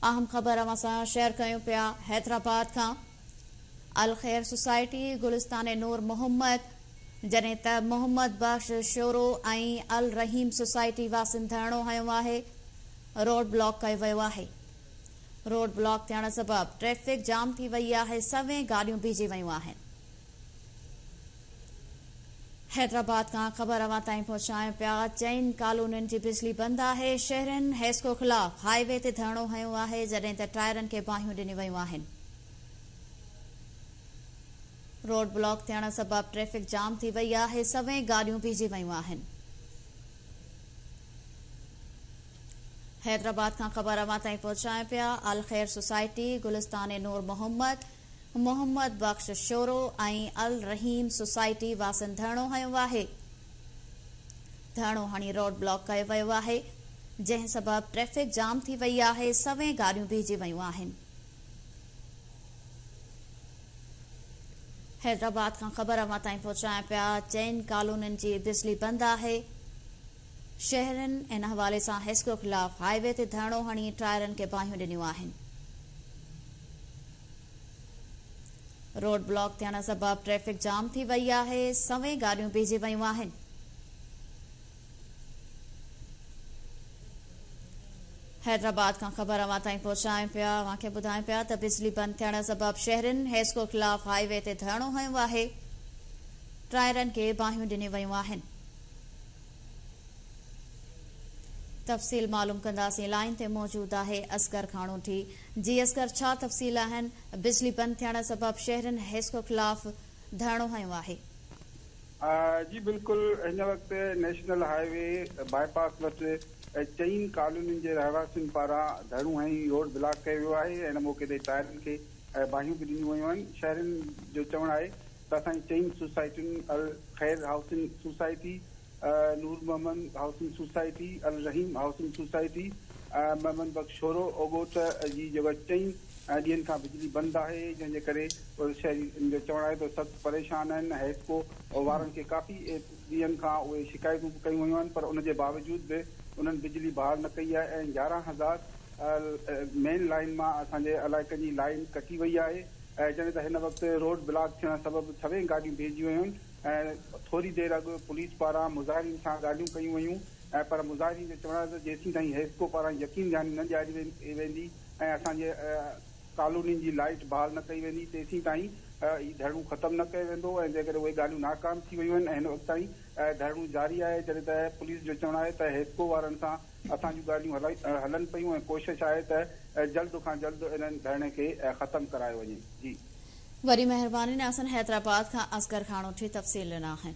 अहम ख़बर असां शेयर कयूं पिया हैदराबाद खां। अल ख़ैर सोसाइटी गुलिस्तान नूर मोहम्मद जॾहिं त मोहम्मद बख्श शोरो ऐं अल रहीम सोसाइटी वासिन धरणो हयो आहे। रोड ब्लॉक कयो वियो आहे। रोड ब्लॉक थियण सबबि ट्रैफ़िक जाम थी वई आहे। सवें गाॾियूं बीठी वयूं आहिनि। हैदराबाद खां ख़बर अवां ताईं पहुचायूं पिया। चइनि कॉलोनियुनि जी बिजली बंद आहे। शहरनि हेस्को ख़िलाफ़ हाईवे ते धरणो हयो आहे, जॾहिं त टायरनि खे बाहियूं ॾिनियूं वयूं आहिनि। रोड ब्लॉक थियण सबबि ट्रैफ़िक जाम थी वई आहे। सवें गाॾियूं बीठी वयूं आहिनि। हैदराबाद खां ख़बर अवां ताईं पहुचायूं पिया। अल ख़ैर सोसाइटी गुलिस्तान नूर मोहम्मद बख्श शोरो ऐं अल रहीम सोसाइटी वासिन धरणो हयो आहे। धरणो हणी रोड ब्लॉक कयो वियो आहे, जंहिं सबबि ट्रैफ़िक जाम थी वई आहे। सवें गाॾियूं बीठी वयूं आहिनि। हैदराबाद खां ख़बर अवां ताईं पहुचायूं पिया। चइनि कॉलोनियुनि जी बिजली बंद आहे। शहरनि इन हवाले सां हेस्को ख़िलाफ़ हाईवे ते धरणो हणी टायरनि खे बाहियूं ॾिनियूं आहिनि। रोड ब्लॉक थियण सबबि ट्रैफ़िक जाम थी वई आहे। सवें गाॾियूं बीठी वयूं आहिनि। हैदराबाद खां ख़बर अवां ताईं पहुचायूं पिया। अवां खे ॿुधायूं पिया त बिजली बंद थियण सबबि शहरनि हेस्को ख़िलाफ़ हाईवे ते धरणो हयो आहे। टायरनि खे बाहियूं ॾिनियूं वयूं आहिनि। तफ़सील मालूम कंदासीं। लाइन ते मौजूद आहे असगर खाणोठी। जी असगर, छा तफ़सील आहिनि? बिजली बंद थियण सबबि शहरनि हेस्को ख़िलाफ़ धरणो हयो आहे। जी बिल्कुल, हिन वक़्तु नेशनल हाईवे बाईपास वटि चइनि कॉलोनियुनि जे रहवासियुनि पारां धरणो हणी रोड ब्लॉक कयो वियो आहे। हिन मौक़े ते टायरनि खे बाहियूं बि ॾिनियूं वयूं आहिनि। शहरनि जो चवणु आहे त असांजी चइनि सोसाइटियुनि अल ख़ैर हाउसिंग सोसाइटी, नूर मोहम्मद हाउसिंग सोसाइटी, अल रहीम हाउसिंग सोसाइटी, मोहम्मद बख्श शोरो ओगोट जी जेका चइनि ॾींहंनि खां बिजली बंदि आहे, जंहिंजे करे शहरी जो चवणु आहे त सख़्तु परेशान आहिनि। हेस्को वारनि खे काफ़ी ॾींहंनि खां उहे शिकायतूं कयूं वयूं आहिनि, पर उनजे बावजूद बि उन्हनि बिजली बहाल न कई आहे ऐं 11,000 मेन लाइन मां असांजे अलाए कंहिंजी लाइन कटी वई आहे। जॾहिं त हिन वक़्तु रोड ब्लॉक थियण सबबि सवें गाॾियूं बीहिजी वयूं आहिनि ऐं थोरी देरि अॻु पुलिस पारां मुज़ाहिरीन सां ॻाल्हियूं कयूं वयूं, पर मुज़ाहिरीन जो चवणु आहे त जेसीं ताईं हेस्को पारां यकीन ध्यानी न ॾियारी वेंदी ऐं असांजे कॉलोनी जी लाइट बहाल न कई वेंदी, तेसीं ताईं ही धरणो ख़तमु न कयो वेंदो ऐं जंहिं करे उहे ॻाल्हियूं नाकाम थी वयूं आहिनि ऐं हिन वक़्तु ताईं धरणो जारी आहे। जॾहिं त पुलिस जो चवणु आहे त हेस्को वारनि सां असांजूं ॻाल्हियूं हलनि पियूं ऐं कोशिशि आहे त जल्द खां जल्द इन्हनि धरणे खे ख़तमु करायो वञे। जी वरी महिरबानी नासन। हैदराबाद खां असगर खाणोठी तफ़सील ॾिना आहिनि।